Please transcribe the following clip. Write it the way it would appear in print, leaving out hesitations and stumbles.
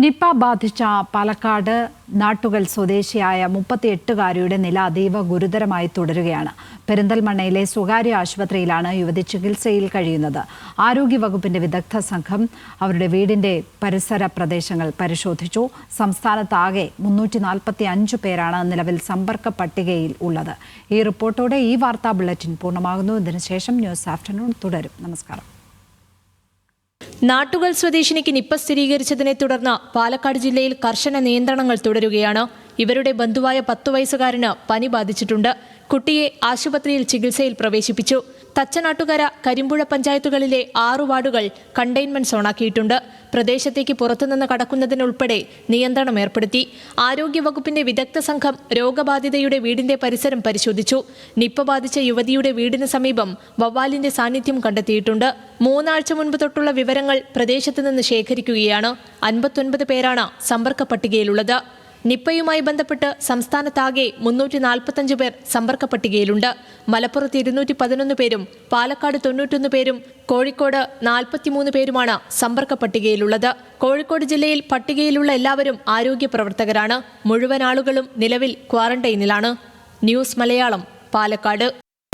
Nipah ബാധിച്ച പാലക്കാട് നാട്ടുകൽ സ്വദേശിയായ 38-കാരിയുടെ നില അതീവ ഗുരുതരമായി തുടരുകയാണ്. പെരിന്തൽമണ്ണയിലെ സ്വകാര്യ ആശുപത്രിയിലാണ് യുവതി ചികിത്സയിൽ കഴിയുന്നത്. ആരോഗ്യവകുപ്പിന്റെ വിദഗ്ധ സംഘം അവരുടെ വീടിന്റെ പരിസര പ്രദേശങ്ങൾ പരിശോധിച്ചു. സംസ്ഥാനത്താകെ 345 പേരാണ് നിലവിൽ സമ്പർക്ക പട്ടികയിൽ ഉള്ളത്. ഈ റിപ്പോർട്ടോടെ ഈ വാർത്താ ബുള്ളറ്റിൻ പൂർണ്ണമാകുന്നു. ഇതിനുശേഷം ന്യൂസ് ആഫ്റ്റർനൂൺ തുടരും. നമസ്കാരം. നാട്ടുകൽ സ്വദേശിനിക്ക് നിപ്പ സ്ഥിരീകരിച്ചതിനെ തുടർന്ന് പാലക്കാട് ജില്ലയിൽ കർശന നിയന്ത്രണങ്ങൾ തുടരുകയാണ്. ഇവരുടെ ബന്ധുവായ 10 വയസ്സുകാരന് പനി ബാധിച്ചിട്ടുണ്ട്. കുട്ടിയെ ആശുപത്രിയിൽ ചികിത്സയിൽ പ്രവേശിപ്പിച്ചു. തച്ചനാട്ടുകര, കരിമ്പുഴ പഞ്ചായത്തുകളിലെ 6 വാർഡുകൾ കണ്ടെയ്ൻമെന്റ് സോണാക്കിയിട്ടുണ്ട്. പ്രദേശത്തേക്ക് പുറത്തുനിന്ന് കടക്കുന്നതിനുൾപ്പെടെ നിയന്ത്രണം ഏർപ്പെടുത്തി. ആരോഗ്യവകുപ്പിന്റെ വിദഗ്ധ സംഘം രോഗബാധിതയുടെ വീടിന്റെ പരിസരം പരിശോധിച്ചു. നിപ്പ ബാധിച്ച യുവതിയുടെ വീടിന് സമീപം വവ്വാലിന്റെ സാന്നിധ്യം കണ്ടെത്തിയിട്ടുണ്ട്. 3 ആഴ്ച മുൻപ് തൊട്ടുള്ള വിവരങ്ങൾ പ്രദേശത്ത് നിന്ന് ശേഖരിക്കുകയാണ്. 59 പേരാണ് സമ്പർക്ക പട്ടികയിലുള്ളത്. നിപ്പയുമായി ബന്ധപ്പെട്ട് സംസ്ഥാനത്താകെ 345 പേർ സമ്പർക്ക പട്ടികയിലുണ്ട്. മലപ്പുറത്ത് 211 പേരും പാലക്കാട് 91 പേരും കോഴിക്കോട് 43 പേരുമാണ് സമ്പർക്ക പട്ടികയിലുള്ളത്. കോഴിക്കോട് ജില്ലയിൽ പട്ടികയിലുള്ള എല്ലാവരും ആരോഗ്യ പ്രവർത്തകരാണ്. മുഴുവൻ ആളുകളും നിലവിൽ ക്വാറന്റൈനിലാണ്. ന്യൂസ് മലയാളം, പാലക്കാട്.